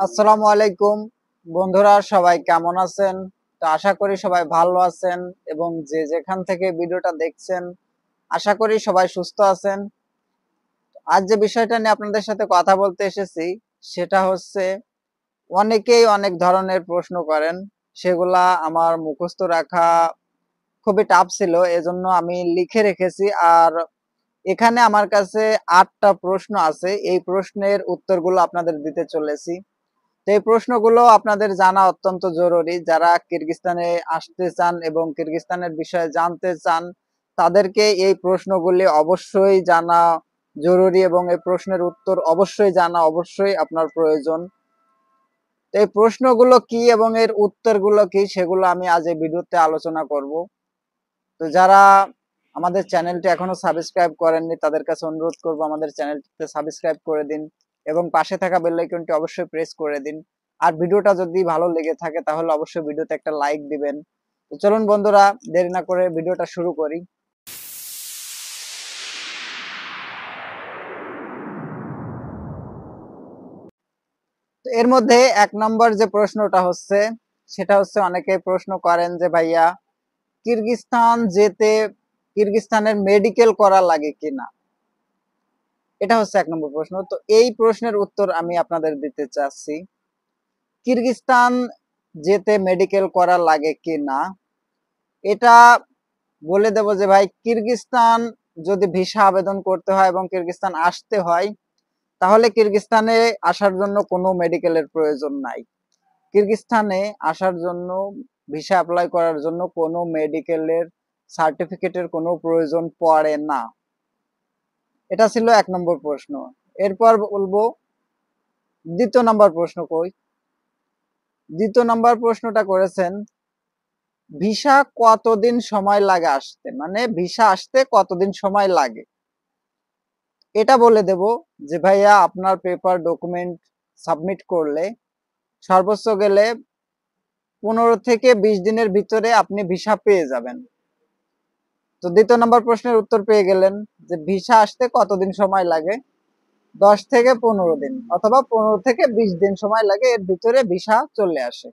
আসসালামু আলাইকুম বন্ধুরা, সবাই কেমন আছেন? তো আশা করি সবাই ভালো আছেন এবং যে যেখান থেকে ভিডিওটা দেখছেন আশা করি সবাই সুস্থ আছেন। আজ যে বিষয়টা নিয়ে আপনাদের সাথে কথা বলতে এসেছি সেটা হচ্ছে, অনেকেই অনেক ধরনের প্রশ্ন করেন, সেগুলা আমার মুখস্থ রাখা খুবই টাফ ছিল, এজন্য আমি লিখে রেখেছি। আর এখানে আমার কাছে 8টা প্রশ্ন আছে, এই প্রশ্নের উত্তরগুলো আপনাদের দিতে চলেছি। তো এই প্রশ্নগুলো আপনাদের জানা অত্যন্ত জরুরি। যারা কিরগিজস্তানে আসতে চান এবং কিরগিজস্তানের বিষয়ে জানতে চান তাদেরকে এই প্রশ্নগুলি অবশ্যই জানা জরুরি এবং এই প্রশ্নের উত্তর অবশ্যই জানা অবশ্যই আপনার প্রয়োজন। তো এই প্রশ্নগুলো কি এবং এর উত্তরগুলো কি সেগুলো আমি আজ এই ভিডিওতে আলোচনা করব। তো যারা আমাদের চ্যানেলটি এখনো সাবস্ক্রাইব করেননি তাদের কাছে অনুরোধ করব আমাদের চ্যানেলটিতে সাবস্ক্রাইব করে দিন এবং পাশে থাকা বেল আইকনটি অবশ্যই প্রেস করে দিন। আর ভিডিওটা যদি ভালো লেগে থাকে তাহলে অবশ্যই ভিডিওতে একটা লাইক দিবেন। তো চলুন বন্ধুরা, দেরি না করে ভিডিওটা শুরু করি। তো এর মধ্যে 1 নম্বর যে প্রশ্নটা হচ্ছে সেটা হচ্ছে, অনেকে প্রশ্ন করেন যে ভাইয়া কিরগিজস্তান যেতে কিরগিজস্তানের মেডিকেল করা লাগে কিনা, এটা হচ্ছে 1 নম্বর প্রশ্ন। তো এই প্রশ্নের উত্তর আমি আপনাদের দিতে চাচ্ছি। কিরগিজস্তান যেতে মেডিকেল করা লাগে কি না এটা বলে দেব যে ভাই, কিরগিজস্তান যদি ভিসা আবেদন করতে হয় এবং কিরগিজস্তান আসতে হয় তাহলে কিরগিজস্তানে আসার জন্য কোনো মেডিকেলের প্রয়োজন নাই। কিরগিজস্তানে আসার জন্য ভিসা অ্যাপ্লাই করার জন্য কোনো মেডিকেলের সার্টিফিকেটের কোনো প্রয়োজন পড়ে না। এটা ছিল 1 নম্বর প্রশ্ন। এরপর বলবো 2য় নম্বর প্রশ্ন কই। 2য় নম্বর প্রশ্নটা করেছেন, ভিসা কতদিন সময় লাগে আসতে, মানে ভিসা আসতে কতদিন সময় লাগে। এটা বলে দেব যে ভাইয়া, আপনার পেপার ডকুমেন্ট সাবমিট করলে সর্বোচ্চ গেলে 15 থেকে 20 দিনের ভিতরে আপনি ভিসা পেয়ে যাবেন। তো 2য় নম্বর প্রশ্নের উত্তর পেয়ে গেলেন যে ভিসা আসতে কতদিন সময় লাগে। 10 থেকে 15 দিন অথবা 15 থেকে 20 দিন সময় লাগে, এর ভিতরে ভিসা চলে আসে।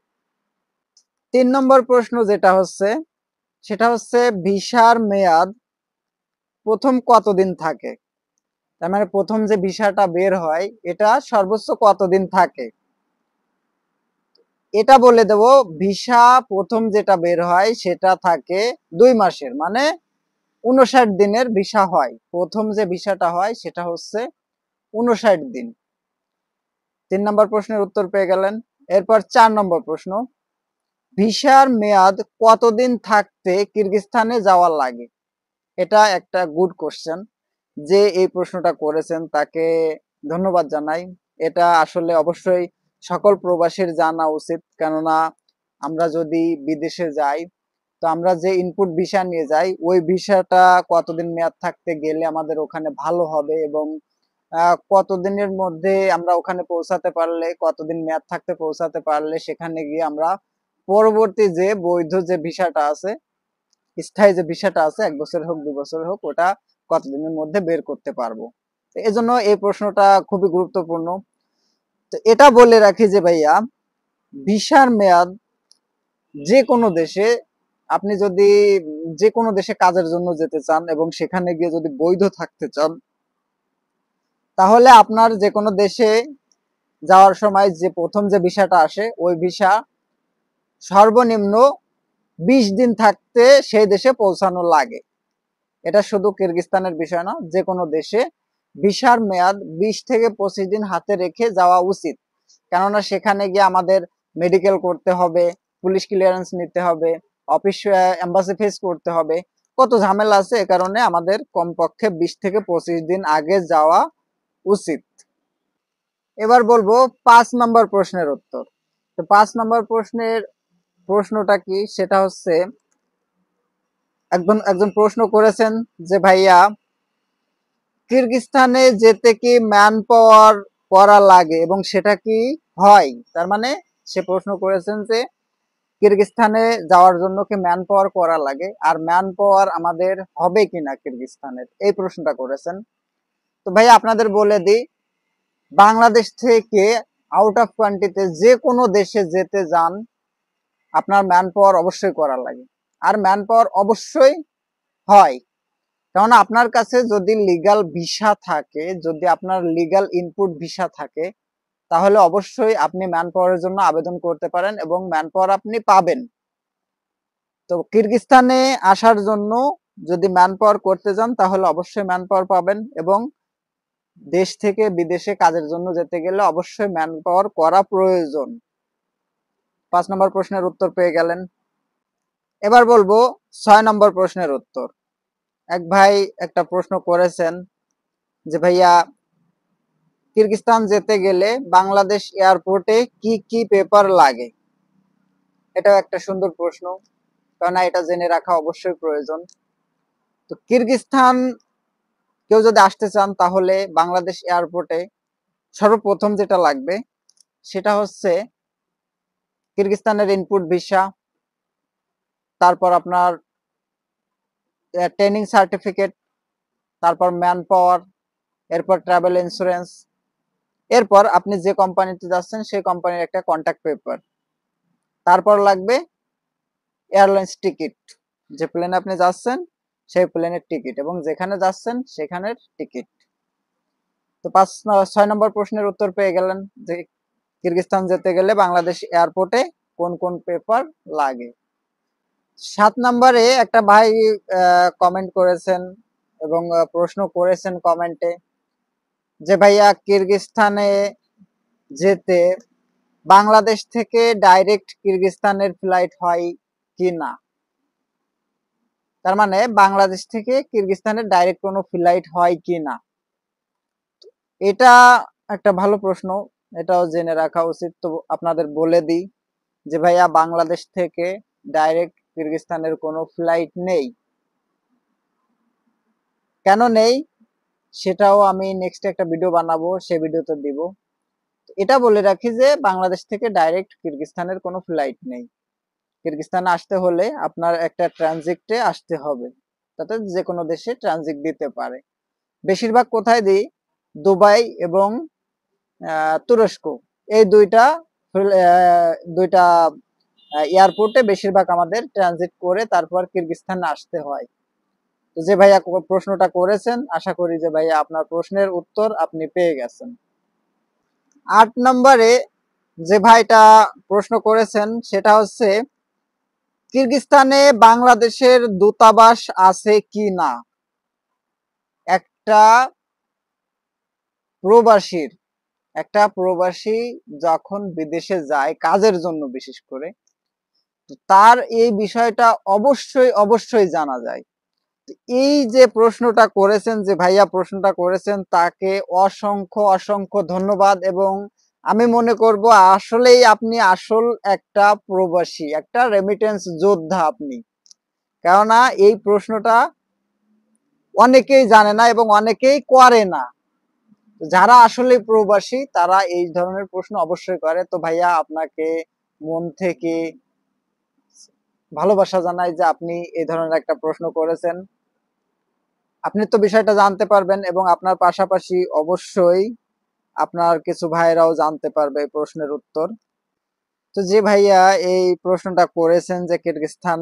3 নম্বর প্রশ্ন যেটা হচ্ছে সেটা হচ্ছে, ভিসার মেয়াদ প্রথম কতদিন থাকে, তার মানে প্রথম যে ভিসাটা বের হয় এটা সর্বোচ্চ কতদিন থাকে। এটা বলে দেব, ভিসা প্রথম যেটা বের হয় সেটা থাকে 2 মাসের, মানে 59 দিনের ভিসা হয়। প্রথম যে ভিসাটা হয় সেটা হচ্ছে 59 দিন। 3 নম্বর প্রশ্নের উত্তর পেয়ে গেলেন। এরপর 4 নম্বর প্রশ্ন, ভিসার মেয়াদ কতদিন থাকতে কিরগিজস্তানে যাওয়া লাগে। এটা একটা গুড কোশ্চেন। যে এই প্রশ্নটা করেছেন তাকে ধন্যবাদ জানাই। এটা আসলে অবশ্যই সকল প্রবাসীর জানা উচিত, কেননা আমরা যদি বিদেশে যাই তো আমরা যে ইনপুট ভিসা নিয়ে যাই ওই ভিসাটা কতদিন মেয়াদ থাকতে গেলে আমাদের ওখানে ভালো হবে এবং কতদিনের মধ্যে আমরা ওখানে পৌঁছাতে পারলে, কতদিন মেয়াদ থাকতে পৌঁছাতে পারলে সেখানে গিয়ে আমরা পরবর্তী যে বৈধ যে ভিসাটা আছে, স্থায়ী যে ভিসাটা আছে, 1 বছর হোক 2 বছর হোক, ওটা কতদিনের মধ্যে বের করতে পারবো। এজন্য এই প্রশ্নটা খুবই গুরুত্বপূর্ণ। তো এটা বলে রাখি যে ভাইয়া, ভিসার মেয়াদ যে কোনো দেশে, আপনি যদি যে কোনো দেশে কাজের জন্য যেতে চান এবং সেখানে গিয়ে যদি বৈধ থাকতে চান তাহলে আপনার যে কোনো দেশে যাওয়ার সময় যে প্রথম যে ভিসাটা আসে ওই ভিসা সর্বনিম্ন 20 দিন থাকতে সেই দেশে পৌঁছানো লাগে। এটা শুধু কিরগিজস্তানের বিষয় না, যে কোনো দেশে ভিসার মেয়াদ 20 থেকে 25 দিন হাতে রেখে যাওয়া উচিত। কেননা সেখানে গিয়ে আমাদের মেডিকেল করতে হবে, পুলিশ ক্লিয়ারেন্স নিতে হবে, অফিস এম্বাসি ফেস করতে হবে, কত ঝামেলা আছে। এ কারণে আমাদের কমপক্ষে 20 থেকে 25 দিন আগে যাওয়া উচিত। এবার বলবো 5 নম্বর প্রশ্নের উত্তর। তো 5 নম্বর প্রশ্নটা কি, সেটা হচ্ছে, একজন প্রশ্ন করেছেন যে ভাইয়া, কিরগিজস্তানে যেতে কি ম্যান পাওয়ার করা লাগে এবং সেটা কি হয়। তার মানে সে প্রশ্ন করেছেন যে কিরগিজস্তানে যাওয়ার জন্য কি ম্যান পাওয়ার করা লাগে, আর ম্যান পাওয়ার আমাদের হবে কিনা কিরগিজস্তানের, এই প্রশ্নটা করেছেন। তো ভাই আপনাদের বলে দিই, বাংলাদেশ থেকে আউট অফ কান্ট্রিতে যে কোনো দেশে যেতে যান, আপনার ম্যান পাওয়ার অবশ্যই করা লাগে, আর ম্যান পাওয়ার অবশ্যই হয়। কারণ আপনার কাছে যদি লিগ্যাল ভিসা থাকে, যদি আপনার লিগ্যাল ইনপুট ভিসা থাকে, তাহলে অবশ্যই আপনি ম্যান পাওয়ারের জন্য আবেদন করতে পারেন এবং ম্যান পাওয়ার আপনি পাবেন। তো কিরগিজস্তানে আসার জন্য যদি ম্যান পাওয়ার করতে যান, তাহলে অবশ্যই ম্যান পাওয়ার পাবেন, এবং দেশ থেকে বিদেশে কাজের জন্য যেতে গেলে অবশ্যই ম্যান পাওয়ার করা প্রয়োজন। 5 নম্বর প্রশ্নের উত্তর পেয়ে গেলেন। এবার বলবো 6 নম্বর প্রশ্নের উত্তর। এক ভাই একটা প্রশ্ন করেছেন যে ভাইয়া, কিরগিজস্তান যেতে গেলে বাংলাদেশ এয়ারপোর্টে কি কি পেপার লাগে? এটাও একটা সুন্দর প্রশ্ন, কারণ এটা জেনে রাখা অবশ্যই প্রয়োজন। তো কিরগিজস্তান কেউ যদি আসতে চান, তাহলে বাংলাদেশ এয়ারপোর্টে সর্বপ্রথম যেটা লাগবে সেটা হচ্ছে কিরগিজস্তানের ইনপুট ভিসা, তারপর আপনার ট্রেনিং সার্টিফিকেট, তারপর ম্যান পাওয়ার, এরপর ট্রাভেল ইন্স্যুরেন্স, এরপর আপনি যে কোম্পানিতে যাচ্ছেন সেই কোম্পানির একটা কন্ট্যাক্ট পেপার, তারপর লাগবে এয়ারলাইন্স টিকিট, যে প্লেনে আপনি যাচ্ছেন সেই প্লেনের টিকিট এবং যেখানে যাচ্ছেন সেখানের টিকিট। তো 6 নম্বর প্রশ্নের উত্তর পেয়ে গেলেন যে কিরগিজস্তান যেতে গেলে বাংলাদেশ এয়ারপোর্টে কোন কোন পেপার লাগে। 7 নম্বরে একটা ভাই কমেন্ট করেছেন এবং প্রশ্ন করেছেন কমেন্টে যে ভাইয়া, কিরগিজস্তানে যেতে বাংলাদেশ থেকে ডাইরেক্ট কিরগিজস্তানের ফ্লাইট হয় কি না? তার মানে বাংলাদেশ থেকে কিরগিজস্তানের ডাইরেক্ট কোনো ফ্লাইট হয় কি না। এটা একটা ভালো প্রশ্ন, এটাও জেনে রাখা উচিত। তো আপনাদের বলে দিই যে ভাইয়া, বাংলাদেশ থেকে ডাইরেক্ট কিরগিজস্তানের কোনো ফ্লাইট নেই। কেন নেই সেটাও আমি নেক্সট একটা ভিডিও বানাবো, সে ভিডিওতে দিব। এটা বলে রাখি যে বাংলাদেশ থেকে ডাইরেক্ট কিরগিজস্তানের কোনো ফ্লাইট নেই। কিরগিজস্তানে আসতে হলে আপনার একটা ট্রানজিটে আসতে হবে, তাতে যে কোনো দেশে ট্রানজিট দিতে পারে। বেশিরভাগ কোথায় দিই? দুবাই এবং তুরস্ক, এই দুইটা এয়ারপোর্টে বেশিরভাগ আমাদের ট্রানজিট করে তারপর কিরগিজস্তানে আসতে হয়। তো যে ভাইয়া প্রশ্নটা করেছেন, আশা করি যে ভাইয়া আপনার প্রশ্নের উত্তর আপনি পেয়ে গেছেন। 8 নম্বরে যে ভাইটা প্রশ্ন করেছেন সেটা হচ্ছে, কিরগিজস্তানে বাংলাদেশের দূতাবাস আছে কি না? একটা প্রবাসীর যখন বিদেশে যায় কাজের জন্য, বিশেষ করে তার এই বিষয়টা অবশ্যই অবশ্যই জানা যায়। এই যে প্রশ্নটা করেছেন, যে ভাইয়া প্রশ্নটা করেছেন, তাকে অসংখ্য অসংখ্য ধন্যবাদ, এবং আমি মনে করব আসলেই আপনি আসল একটা প্রবাসী, একটা রেমিটেন্স যোদ্ধা আপনি। কেননা এই প্রশ্নটা অনেকেই জানে না এবং অনেকেই করে না। যারা আসলে প্রবাসী তারা এই ধরনের প্রশ্ন অবশ্যই করে। তো ভাইয়া, আপনাকে মন থেকে ভালোবাসা জানাই যে আপনি এই ধরনের একটা প্রশ্ন করেছেন। আপনি তো বিষয়টা জানতে পারবেন এবং আপনার পাশাপাশি অবশ্যই আপনার কিছু ভাইরাও জানতে পারবে এই প্রশ্নের উত্তর। তো যে ভাইয়া এই প্রশ্নটা করেছেন যে কিরগিজস্তান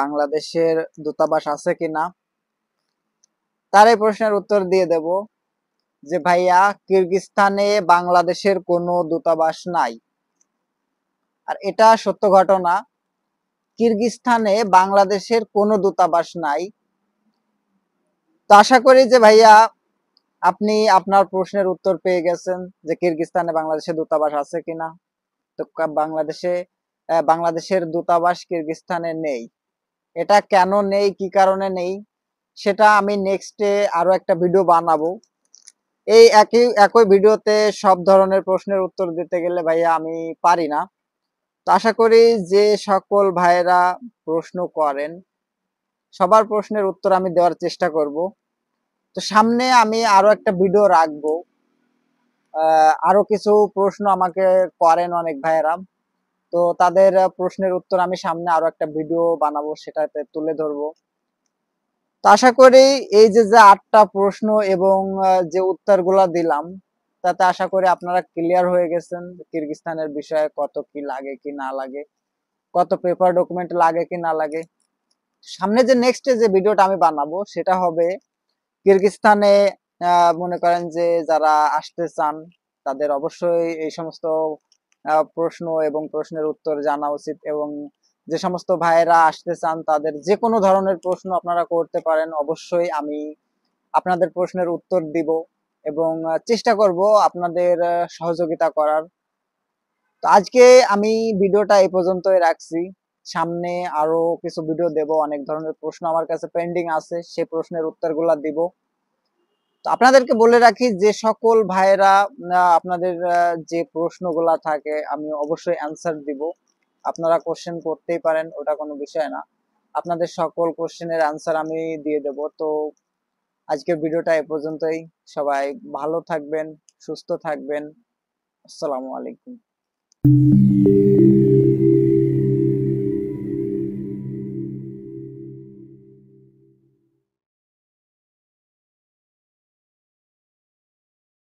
বাংলাদেশের দূতাবাস আছে কিনা, তার এই প্রশ্নের উত্তর দিয়ে দেব যে ভাইয়া, কিরগিজস্তানে বাংলাদেশের কোনো দূতাবাস নাই। আর এটা সত্য ঘটনা, কিরগিজস্তানে বাংলাদেশের কোনো দূতাবাস নাই। তো আশা করি যে ভাইয়া আপনি আপনার প্রশ্নের উত্তর পেয়ে গেছেন যে কিরগিজস্তানে বাংলাদেশের দূতাবাস আছে কিনা। তো বাংলাদেশের দূতাবাস কিরগিজস্তানে নেই। এটা কেন নেই, কি কারণে নেই, সেটা আমি নেক্সটে আরো একটা ভিডিও বানাবো। এই একই ভিডিওতে সব ধরনের প্রশ্নের উত্তর দিতে গেলে ভাইয়া আমি পারি না। তো আশা করি যে সকল ভাইয়েরা প্রশ্ন করেন সবার প্রশ্নের উত্তর আমি দেওয়ার চেষ্টা করব। তো সামনে আমি আরো একটা ভিডিও রাখবো, আরো কিছু প্রশ্ন আমাকে করেন অনেক ভাইয়েরা, তো তাদের প্রশ্নের উত্তর আমি সামনে আরো একটা ভিডিও বানাবো, সেটাতে তুলে ধরবো। তো আশা করি এই যে 8টা প্রশ্ন এবং যে উত্তরগুলা দিলাম তাতে আশা করি আপনারা ক্লিয়ার হয়ে গেছেন কিরগিজস্তানের বিষয়ে, কত কি লাগে কি না লাগে, কত পেপার ডকুমেন্ট লাগে কি না লাগে। সামনে যে নেক্সট যে ভিডিওটা আমি বানাবো সেটা হবে কিরগিজস্তানে মনে করেন যে যারা আসতে চান তাদের অবশ্যই এই সমস্ত প্রশ্ন এবং প্রশ্নের উত্তর জানা উচিত, এবং যে সমস্ত ভাইয়েরা আসতে চান তাদের যে কোনো ধরনের প্রশ্ন আপনারা করতে পারেন, অবশ্যই আমি আপনাদের প্রশ্নের উত্তর দিব এবং চেষ্টা করব আপনাদের সহযোগিতা করার। তো আজকে আমি ভিডিওটা এই পর্যন্তই রাখছি, সামনে আরো কিছু ভিডিও দেব, অনেক ধরনের প্রশ্ন আমার কাছে পেন্ডিং আছে, সেই প্রশ্নের উত্তরগুলো দিব। তো আপনাদেরকে বলে রাখি যে সকল ভাইয়েরা আপনাদের যে প্রশ্নগুলা থাকে আমি অবশ্যই অ্যান্সার দিব, আপনারা কোশ্চেন করতেই পারেন, ওটা কোনো বিষয় না, আপনাদের সকল কোশ্চেনের অ্যান্সার আমি দিয়ে দেব। তো আজকের ভিডিওটা এ পর্যন্তই, সবাই ভালো থাকবেন, সুস্থ থাকবেন, আসসালামু আলাইকুম।